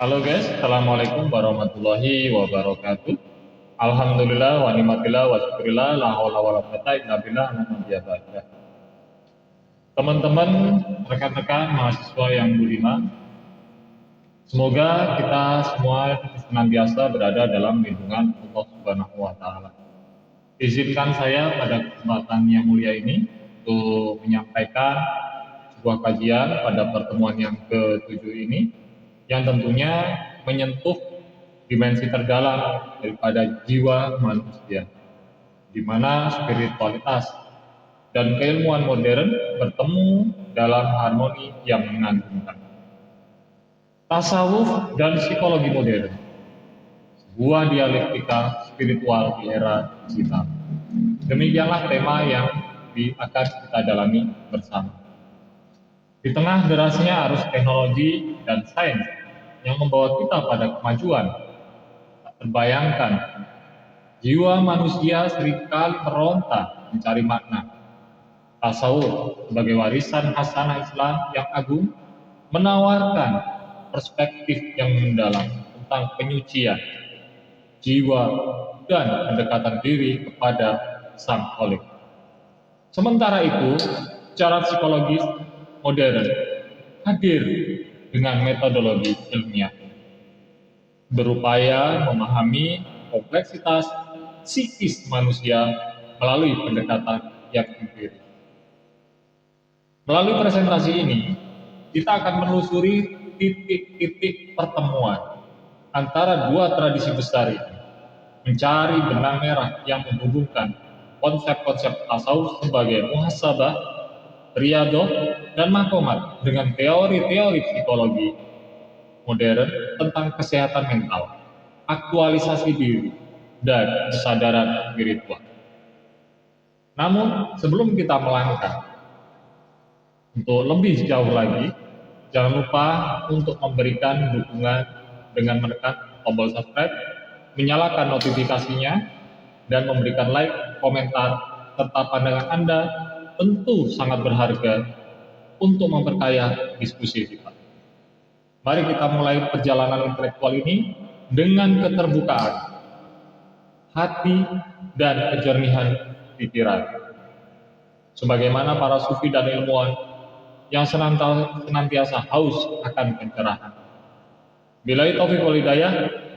Halo guys, Assalamualaikum warahmatullahi wabarakatuh. Alhamdulillah wa ni'matillah wa syukurillah la haula wala quwata illa billah alhamdulillah. Teman-teman, rekan-rekan mahasiswa yang budiman, semoga kita semua senantiasa berada dalam lindungan Allah Subhanahu wa taala. Izinkan saya pada kesempatan yang mulia ini untuk menyampaikan sebuah kajian pada pertemuan yang ke-7 ini yang tentunya menyentuh dimensi terdalam daripada jiwa manusia, di mana spiritualitas dan keilmuan modern bertemu dalam harmoni yang mengagumkan. Tasawuf dan psikologi modern, sebuah dialektika spiritual di era digital. Demikianlah tema yang akan kita dalami bersama. Di tengah derasnya arus teknologi dan sains yang membawa kita pada kemajuan, tak terbayangkan jiwa manusia seringkali meronta mencari makna. Tasawuf sebagai warisan hasanah Islam yang agung menawarkan perspektif yang mendalam tentang penyucian jiwa dan pendekatan diri kepada Sang Khalik. Sementara itu, cara psikologis modern hadir dengan metodologi ilmiah, berupaya memahami kompleksitas psikis manusia melalui pendekatan yang empiris. Melalui presentasi ini, kita akan menelusuri titik-titik pertemuan antara dua tradisi besar ini, mencari benang merah yang menghubungkan konsep-konsep tasawuf sebagai muhasabah, riyadhah, dan makomat dengan teori-teori psikologi modern tentang kesehatan mental, aktualisasi diri, dan kesadaran spiritual. Namun, sebelum kita melangkah untuk lebih jauh lagi, jangan lupa untuk memberikan dukungan dengan menekan tombol subscribe, menyalakan notifikasinya, dan memberikan like, komentar, serta pandangan Anda tentu sangat berharga untuk memperkaya diskusi kita. Mari kita mulai perjalanan intelektual ini dengan keterbukaan hati dan kejernihan pikiran. Sebagaimana para sufi dan ilmuwan yang senantiasa haus akan pencerahan. Billahi taufiq wal hidayah.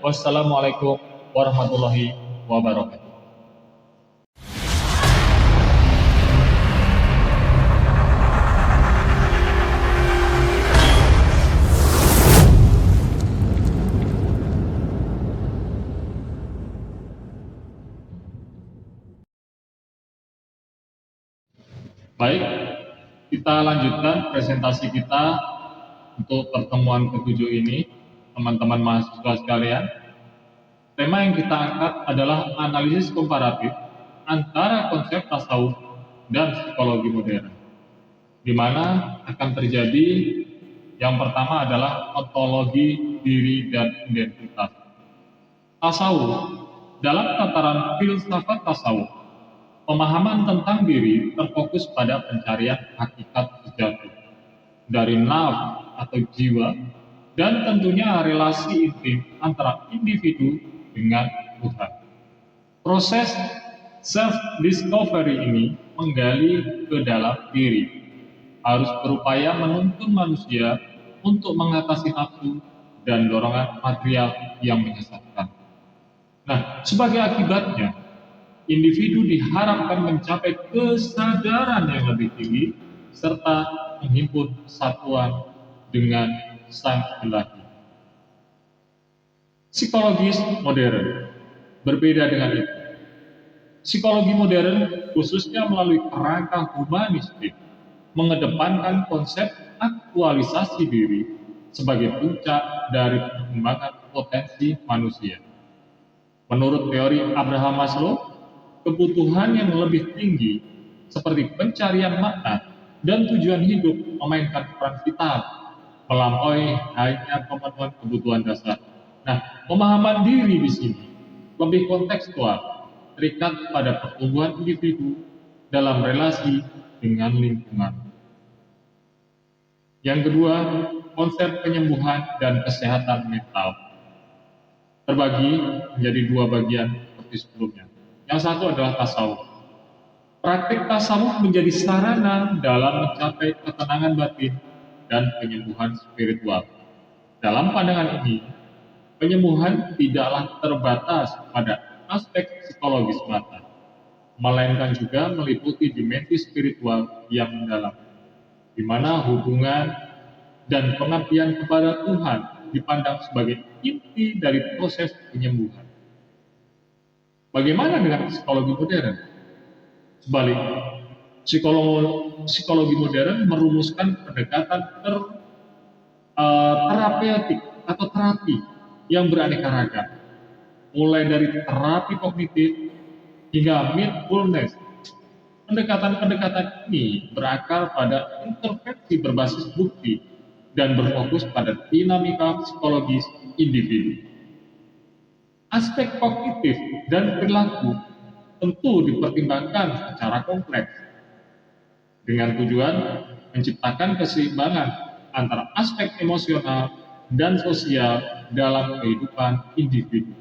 Wassalamualaikum warahmatullahi wabarakatuh. Baik, kita lanjutkan presentasi kita untuk pertemuan ke-7 ini, teman-teman mahasiswa sekalian. Tema yang kita angkat adalah analisis komparatif antara konsep tasawuf dan psikologi modern, di mana akan terjadi yang pertama adalah ontologi diri dan identitas. Tasawuf, dalam tataran filsafat tasawuf, pemahaman tentang diri terfokus pada pencarian hakikat sejati dari nafs atau jiwa, dan tentunya relasi intim antara individu dengan Tuhan. Proses self-discovery ini menggali ke dalam diri, harus berupaya menuntun manusia untuk mengatasi nafsu dan dorongan material yang menyesatkan. Nah, sebagai akibatnya, individu diharapkan mencapai kesadaran yang lebih tinggi serta menghimpun kesatuan dengan Sang Ilahi. Psikologis modern berbeda dengan itu. Psikologi modern khususnya melalui kerangka humanistik mengedepankan konsep aktualisasi diri sebagai puncak dari perkembangan potensi manusia. Menurut teori Abraham Maslow, kebutuhan yang lebih tinggi seperti pencarian makna dan tujuan hidup memainkan peran vital melampaui hanya pemenuhan kebutuhan dasar. Nah, pemahaman diri di sini lebih kontekstual, terikat pada pertumbuhan individu dalam relasi dengan lingkungan. Yang kedua, konsep penyembuhan dan kesehatan mental. Terbagi menjadi dua bagian seperti sebelumnya. Yang satu adalah tasawuf. Praktik tasawuf menjadi sarana dalam mencapai ketenangan batin dan penyembuhan spiritual. Dalam pandangan ini, penyembuhan tidaklah terbatas pada aspek psikologis semata, melainkan juga meliputi dimensi spiritual yang mendalam, di mana hubungan dan pengabdian kepada Tuhan dipandang sebagai inti dari proses penyembuhan. Bagaimana dengan psikologi modern? Sebaliknya, psikologi modern merumuskan pendekatan terapeutik atau terapi yang beraneka ragam, mulai dari terapi kognitif hingga mindfulness. Pendekatan-pendekatan ini berakar pada intervensi berbasis bukti dan berfokus pada dinamika psikologis individu. Aspek kognitif dan perilaku tentu dipertimbangkan secara kompleks dengan tujuan menciptakan keseimbangan antara aspek emosional dan sosial dalam kehidupan individu.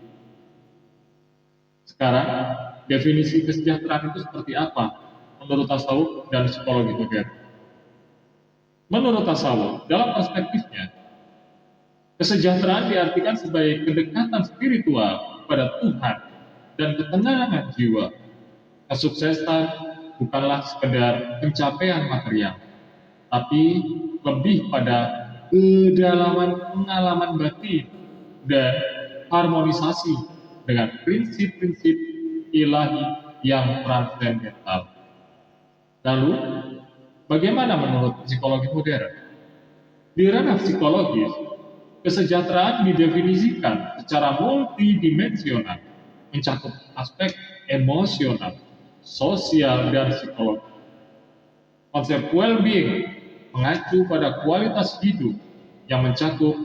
Sekarang, definisi kesejahteraan itu seperti apa menurut tasawuf dan psikologi modern? Menurut tasawuf, dalam perspektifnya, kesejahteraan diartikan sebagai kedekatan spiritual pada Tuhan dan ketenangan jiwa. Kesuksesan bukanlah sekedar pencapaian material, tapi lebih pada kedalaman pengalaman batin dan harmonisasi dengan prinsip-prinsip ilahi yang transendental. Lalu, bagaimana menurut psikologi modern? Di ranah psikologis, kesejahteraan didefinisikan secara multidimensional, mencakup aspek emosional, sosial, dan psikologis. Konsep well-being mengacu pada kualitas hidup yang mencakup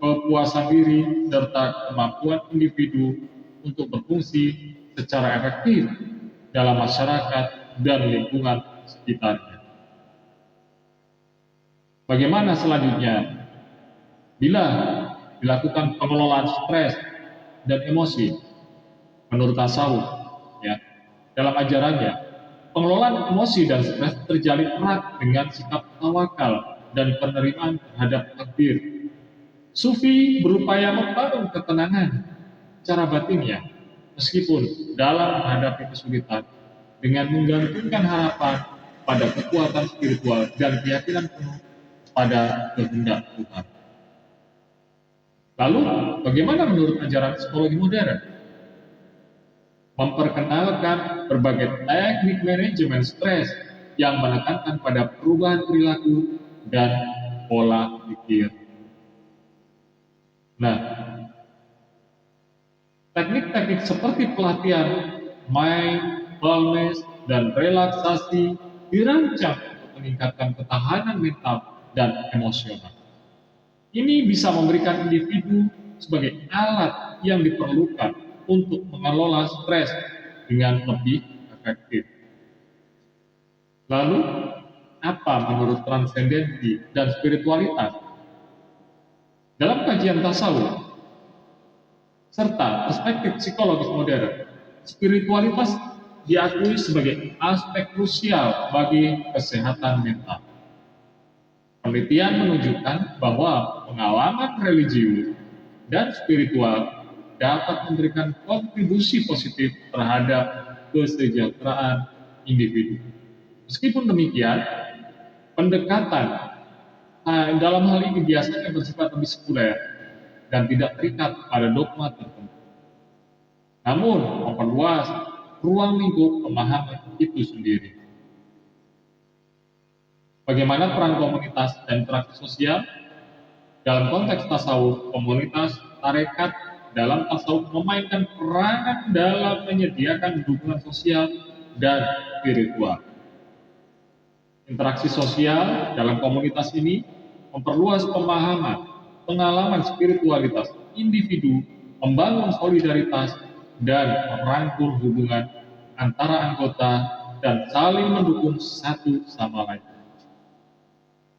kepuasan diri serta kemampuan individu untuk berfungsi secara efektif dalam masyarakat dan lingkungan sekitarnya. Bagaimana selanjutnya? Bila dilakukan pengelolaan stres dan emosi, menurut tasawuf, dalam ajarannya, pengelolaan emosi dan stres terjalin erat dengan sikap tawakal dan penerimaan terhadap takdir. Sufi berupaya membangun ketenangan secara batinnya, meskipun dalam menghadapi kesulitan, dengan menggantungkan harapan pada kekuatan spiritual dan keyakinan penuh pada kehendak Tuhan. Lalu, bagaimana menurut ajaran psikologi modern? Memperkenalkan berbagai teknik manajemen stres yang menekankan pada perubahan perilaku dan pola pikir. Nah, teknik-teknik seperti pelatihan mindfulness dan relaksasi dirancang untuk meningkatkan ketahanan mental dan emosional. Ini bisa memberikan individu sebagai alat yang diperlukan untuk mengelola stres dengan lebih efektif. Lalu, apa menurut transendensi dan spiritualitas? Dalam kajian tasawuf serta perspektif psikologis modern, spiritualitas diakui sebagai aspek krusial bagi kesehatan mental. Penelitian menunjukkan bahwa pengalaman religius dan spiritual dapat memberikan kontribusi positif terhadap kesejahteraan individu. Meskipun demikian, pendekatan dalam hal ini biasanya bersifat lebih sekuler dan tidak terikat pada dogma tertentu. Namun, memperluas ruang lingkup pemahaman itu sendiri. Bagaimana peran komunitas dan interaksi sosial? Dalam konteks tasawuf, komunitas tarekat dalam tasawuf memainkan peranan dalam menyediakan dukungan sosial dan spiritual. Interaksi sosial dalam komunitas ini memperluas pemahaman, pengalaman spiritualitas individu, membangun solidaritas, dan merangkul hubungan antara anggota dan saling mendukung satu sama lain.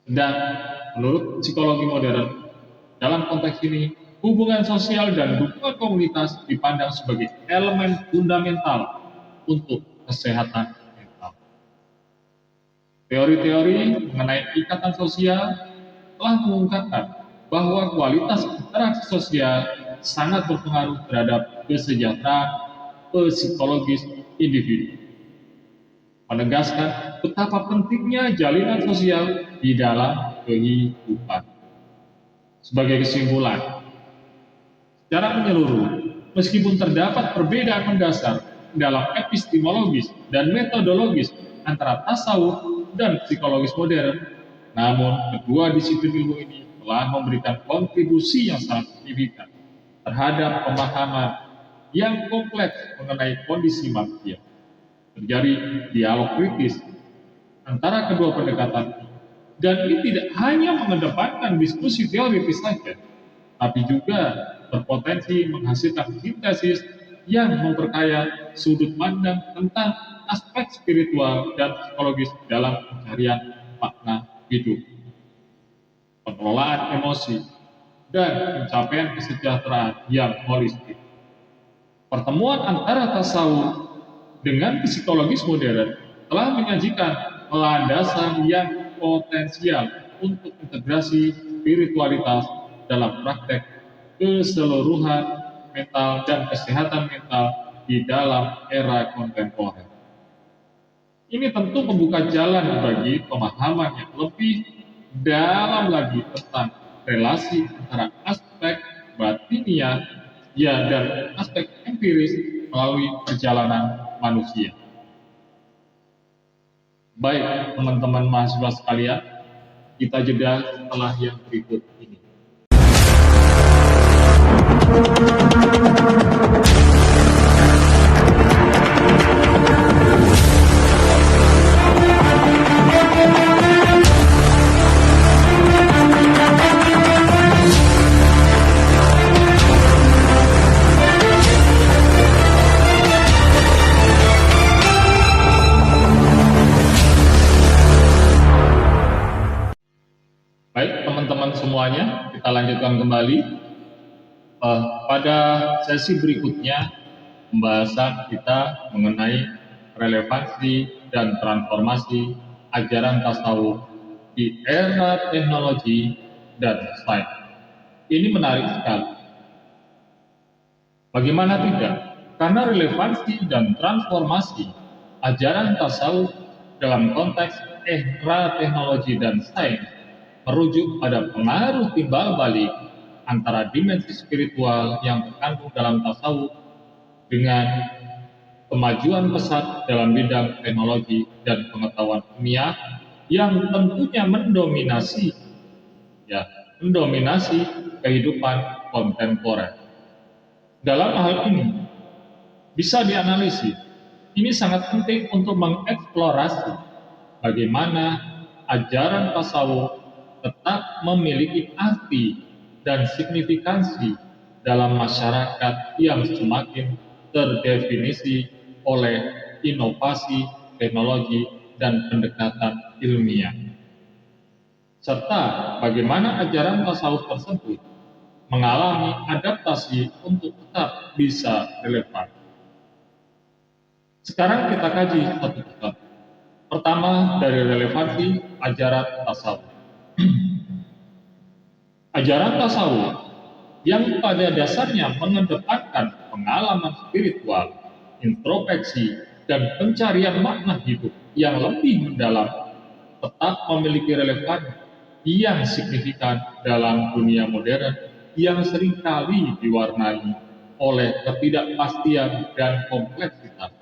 Dan menurut psikologi modern, dalam konteks ini, hubungan sosial dan dukungan komunitas dipandang sebagai elemen fundamental untuk kesehatan mental. Teori-teori mengenai ikatan sosial telah mengungkapkan bahwa kualitas interaksi sosial sangat berpengaruh terhadap kesejahteraan psikologis individu, menegaskan betapa pentingnya jalinan sosial di dalam kehidupan. Sebagai kesimpulan, secara menyeluruh, meskipun terdapat perbedaan mendasar dalam epistemologis dan metodologis antara tasawuf dan psikologis modern, namun kedua disiplin ilmu ini telah memberikan kontribusi yang sangat signifikan terhadap pemahaman yang kompleks mengenai kondisi manusia. Terjadi dialog kritis antara kedua pendekatan ini, dan ini tidak hanya mengedepankan diskusi teoritis saja, tapi juga berpotensi menghasilkan sintesis yang memperkaya sudut pandang tentang aspek spiritual dan psikologis dalam pencarian makna hidup, pengelolaan emosi, dan pencapaian kesejahteraan yang holistik. Pertemuan antara tasawuf dengan psikologis modern telah menyajikan landasan yang potensial untuk integrasi spiritualitas dalam praktek keseluruhan mental dan kesehatan mental di dalam era kontemporer. Ini tentu membuka jalan bagi pemahaman yang lebih dalam lagi tentang relasi antara aspek batiniah dan aspek empiris melalui perjalanan manusia. Baik, teman-teman mahasiswa sekalian, kita jeda setelah yang berikut ini. Baik, teman-teman semuanya, kita lanjutkan kembali. Pada sesi berikutnya, pembahasan kita mengenai relevansi dan transformasi ajaran tasawuf di era teknologi dan sains. Ini menarik sekali. Bagaimana tidak? Karena relevansi dan transformasi ajaran tasawuf dalam konteks era teknologi dan sains merujuk pada pengaruh timbal balik antara dimensi spiritual yang terkandung dalam tasawuf dengan kemajuan pesat dalam bidang teknologi dan pengetahuan ilmiah yang tentunya mendominasi kehidupan kontemporer. Dalam hal ini bisa dianalisis, ini sangat penting untuk mengeksplorasi bagaimana ajaran tasawuf tetap memiliki arti dan signifikansi dalam masyarakat yang semakin terdefinisi oleh inovasi, teknologi, dan pendekatan ilmiah. Serta bagaimana ajaran tasawuf tersebut mengalami adaptasi untuk tetap bisa relevan. Sekarang kita kaji satu persatu. Pertama, dari relevansi ajaran tasawuf. Ajaran tasawuf yang pada dasarnya mengedepankan pengalaman spiritual, introspeksi, dan pencarian makna hidup yang lebih mendalam tetap memiliki relevansi yang signifikan dalam dunia modern yang seringkali diwarnai oleh ketidakpastian dan kompleksitas.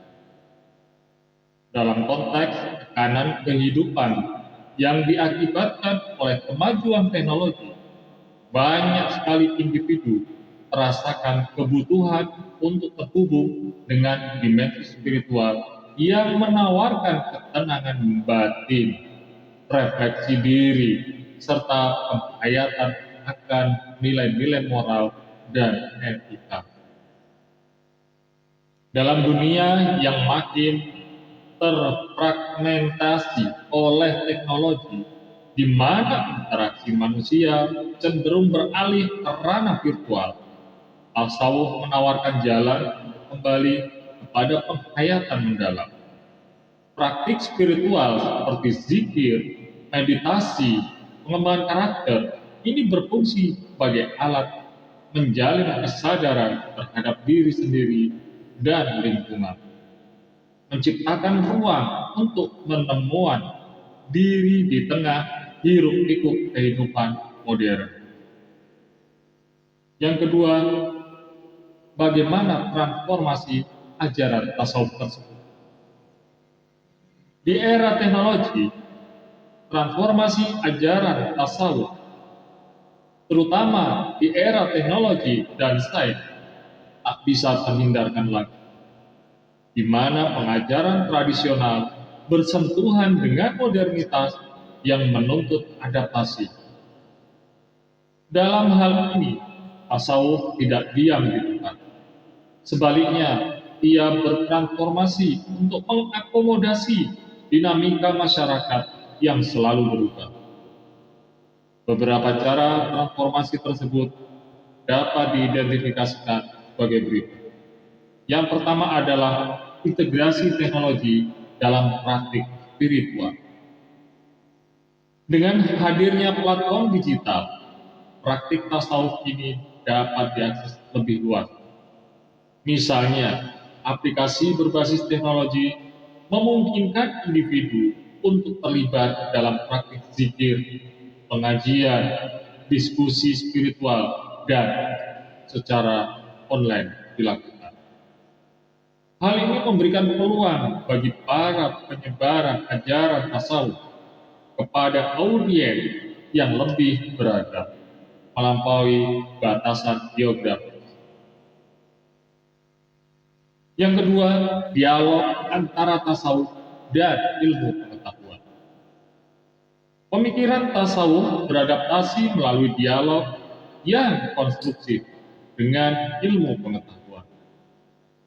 Dalam konteks tekanan kehidupan yang diakibatkan oleh kemajuan teknologi, banyak sekali individu merasakan kebutuhan untuk terhubung dengan dimensi spiritual yang menawarkan ketenangan batin, refleksi diri, serta penghayatan akan nilai-nilai moral dan etika. Dalam dunia yang makin terfragmentasi oleh teknologi, di mana interaksi manusia cenderung beralih ke ranah virtual. Tasawuf menawarkan jalan untuk kembali kepada penghayatan mendalam. Praktik spiritual seperti zikir, meditasi, pengembangan karakter ini berfungsi sebagai alat menjalin kesadaran terhadap diri sendiri dan lingkungan, menciptakan ruang untuk menemukan diri di tengah hiruk-pikuk kehidupan modern. Yang kedua, bagaimana transformasi ajaran tasawuf tersebut. Di era teknologi, transformasi ajaran tasawuf, terutama di era teknologi dan sains, tak bisa terhindarkan lagi, di mana pengajaran tradisional bersentuhan dengan modernitas yang menuntut adaptasi. Dalam hal ini, tasawuf tidak diam di tempat. Sebaliknya, ia bertransformasi untuk mengakomodasi dinamika masyarakat yang selalu berubah. Beberapa cara transformasi tersebut dapat diidentifikasikan sebagai berikut. Yang pertama adalah integrasi teknologi dalam praktik spiritual. Dengan hadirnya platform digital, praktik tasawuf ini dapat diakses lebih luas. Misalnya, aplikasi berbasis teknologi memungkinkan individu untuk terlibat dalam praktik zikir, pengajian, diskusi spiritual, dan secara online dilakukan. Hal ini memberikan peluang bagi para penyebaran ajaran tasawuf kepada audiens yang lebih beragam, melampaui batasan geografis. Yang kedua, dialog antara tasawuf dan ilmu pengetahuan. Pemikiran tasawuf beradaptasi melalui dialog yang konstruktif dengan ilmu pengetahuan,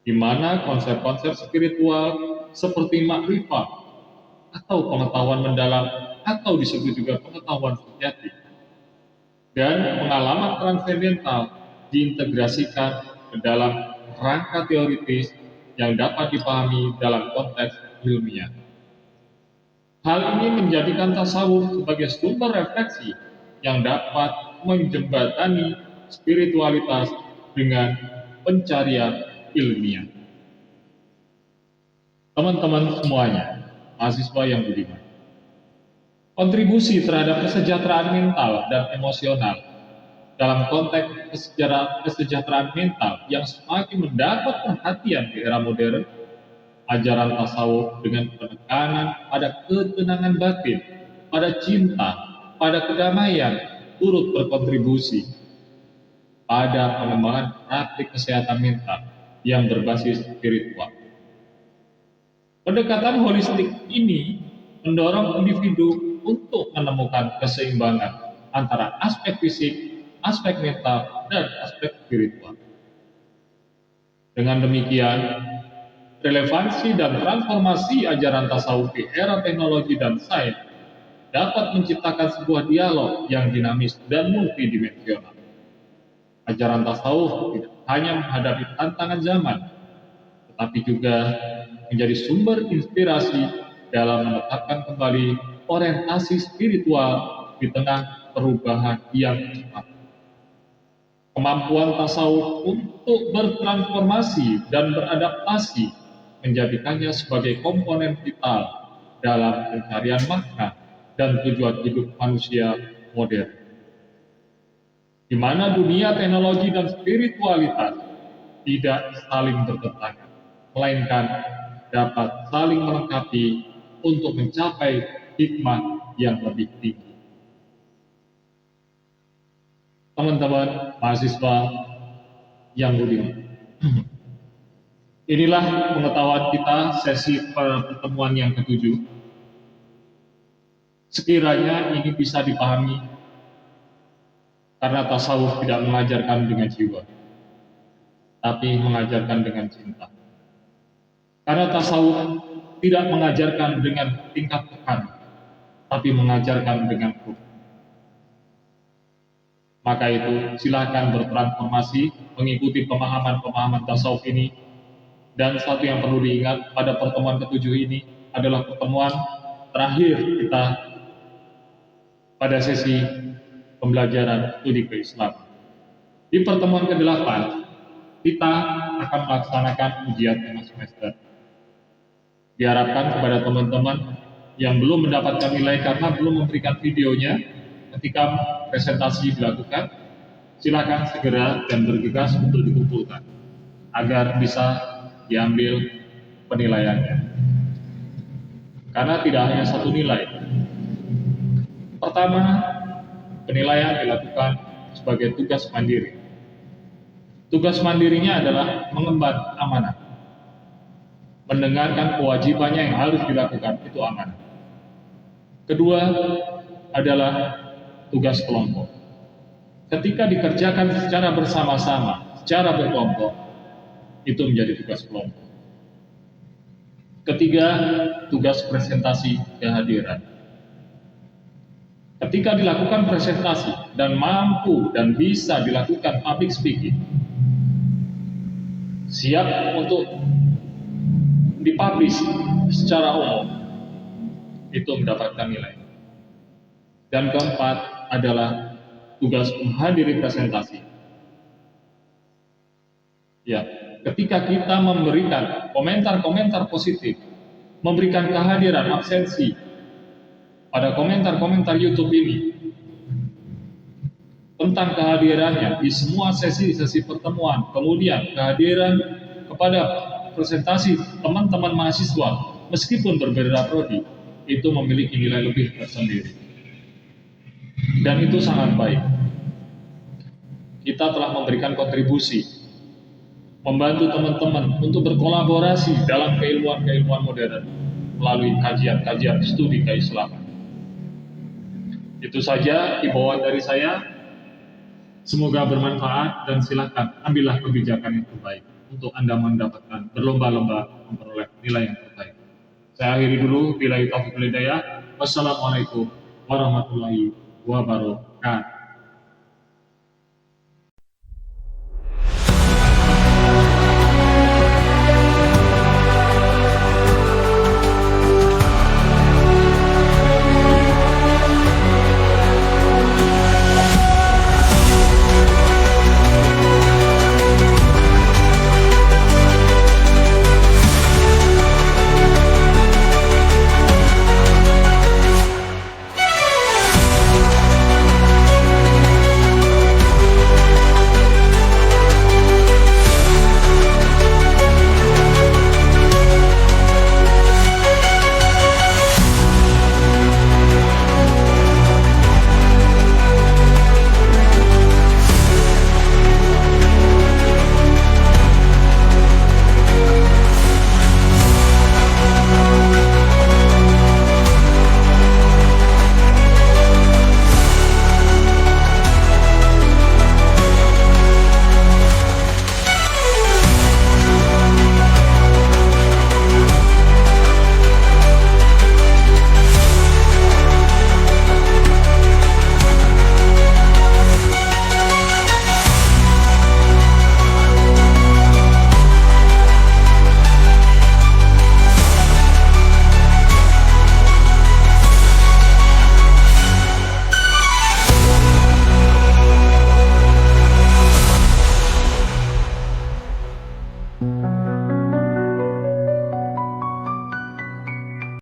di mana konsep-konsep spiritual seperti makrifat atau pengetahuan mendalam atau disebut juga pengetahuan sejati dan pengalaman transendental diintegrasikan ke dalam rangka teoritis yang dapat dipahami dalam konteks ilmiah. Hal ini menjadikan tasawuf sebagai sumber refleksi yang dapat menjembatani spiritualitas dengan pencarian ilmiah. Teman-teman semuanya, mahasiswa yang budiman, kontribusi terhadap kesejahteraan mental dan emosional dalam konteks kesejahteraan mental yang semakin mendapat perhatian di era modern, ajaran tasawuf dengan penekanan pada ketenangan batin, pada cinta, pada kedamaian, turut berkontribusi pada pengembangan praktik kesehatan mental yang berbasis spiritual. Pendekatan holistik ini mendorong individu untuk menemukan keseimbangan antara aspek fisik, aspek mental, dan aspek spiritual. Dengan demikian, relevansi dan transformasi ajaran tasawuf di era teknologi dan sains dapat menciptakan sebuah dialog yang dinamis dan multidimensional. Ajaran tasawuf tidak hanya menghadapi tantangan zaman, tetapi juga menjadi sumber inspirasi dalam menetapkan kembali orientasi spiritual di tengah perubahan yang cepat. Kemampuan tasawuf untuk bertransformasi dan beradaptasi menjadikannya sebagai komponen vital dalam pencarian makna dan tujuan hidup manusia modern, di mana dunia teknologi dan spiritualitas tidak saling bertentangan, melainkan dapat saling melengkapi untuk mencapai hikmah yang lebih tinggi. Teman-teman mahasiswa yang budiman, inilah pengetahuan kita sesi pertemuan yang ke-7. Sekiranya ini bisa dipahami, karena tasawuf tidak mengajarkan dengan jiwa, tapi mengajarkan dengan cinta. Karena tasawuf tidak mengajarkan dengan tingkat tekanan, tapi mengajarkan dengan bukti. Maka itu silakan bertransformasi mengikuti pemahaman-pemahaman tasawuf ini. Dan satu yang perlu diingat, pada pertemuan ke-7 ini adalah pertemuan terakhir kita pada sesi pembelajaran studi keislaman. Di pertemuan ke-8 kita akan melaksanakan ujian tengah semester. Diharapkan kepada teman-teman yang belum mendapatkan nilai karena belum memberikan videonya ketika presentasi dilakukan, silakan segera dan bergegas untuk dikumpulkan agar bisa diambil penilaiannya. Karena tidak hanya satu nilai. Pertama, penilaian dilakukan sebagai tugas mandiri. Tugas mandirinya adalah mengemban amanah. Mendengarkan kewajibannya yang harus dilakukan, itu amanah. Kedua adalah tugas kelompok. Ketika dikerjakan secara bersama-sama, secara berkelompok, itu menjadi tugas kelompok. Ketiga, tugas presentasi kehadiran. Ketika dilakukan presentasi dan mampu dan bisa dilakukan public speaking, siap untuk dipublish secara umum, itu mendapatkan nilai. Dan keempat adalah tugas menghadiri presentasi. Ya, ketika kita memberikan komentar-komentar positif, memberikan kehadiran absensi pada komentar-komentar YouTube ini tentang kehadirannya di semua sesi-sesi pertemuan, kemudian kehadiran kepada presentasi teman-teman mahasiswa meskipun berbeda prodi, itu memiliki nilai lebih tersendiri. Dan itu sangat baik. Kita telah memberikan kontribusi, membantu teman-teman untuk berkolaborasi dalam keilmuan-keilmuan modern melalui kajian-kajian studi keislaman. Itu saja himbauan dari saya. Semoga bermanfaat dan silakan ambillah kebijakan yang terbaik untuk Anda mendapatkan berlomba-lomba memperoleh nilai yang terbaik. Saya akhiri dulu. Billahi taufiq wal hidayah. Wassalamualaikum warahmatullahi wabarakatuh.